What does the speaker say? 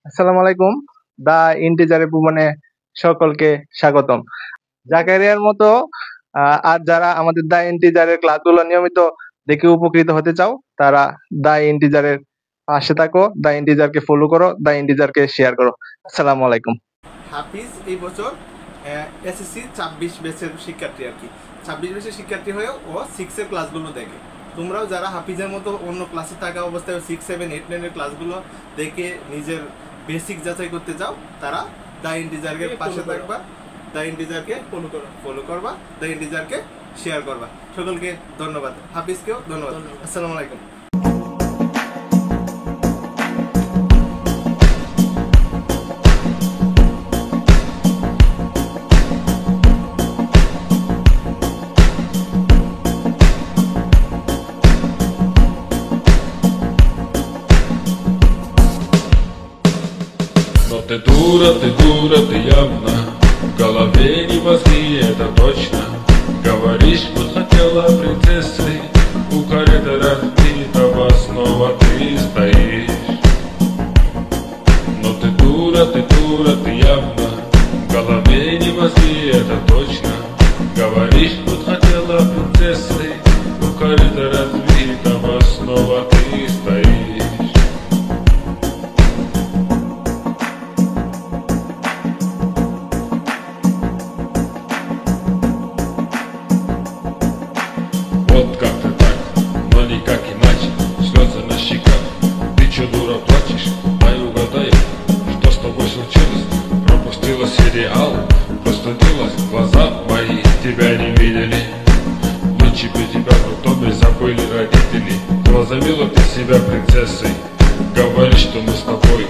আসসালামু আলাইকুম। দা ইন্টিজারে ভুবনে সকলকে স্বাগতম। জাকারিয়ার মতো আর যারা আমাদের দা ইন্টিজারের ক্লাসগুলো নিয়মিত দেখে উপকৃত হতে চাও, তারা দা ইন্টিজারের পাশে থাকো, দা ইন্টিজারকে ফলো করো, দা ইন্টিজারকে শেয়ার করো। আসসালামু আলাইকুম। হাফিজ এই বছর এসএসসি 26 ব্যাচের শিক্ষার্থী আর কি। 26 ব্যাচের শিক্ষার্থী হয়েও ও 6 এর ক্লাসগুলো দেখে। তোমরাও যারা হাফিজের মতো অন্য ক্লাসে থাকা অবস্থায় 6, 7, 8, 9 এর ক্লাসগুলো দেখে নিজের বেসিক যাচাই করতে চাও, তারা দা ইন্টিজারকে পাশে থাকবা, দা ইন্টিজারকে ফলো করবা, দা ইন্টিজারকে শেয়ার করবা। সকলকে ধন্যবাদ, হাফিজকেও ধন্যবাদ। আসসালামু আলাইকুম। Но ты явно в голове не мозги, это точно. Говоришь, вот хотела принцессой, у корыта разбитого снова ты стоишь. Но ты дура, ты явно в голове не мозги, это точно. Говоришь, вот хотела принцессой, у корыта разбитого снова ты стоишь. Вот как-то так, но никак иначе. Слезы на щеках, ты чё, дура, плачешь? Дай угадай, что с тобой случилось? Пропустила сериал, простудилась, глаза мои тебя не видели. Вычепи тебя в доме, забыли родители. Возомнила ты себя принцессой, говоришь, что мы с тобой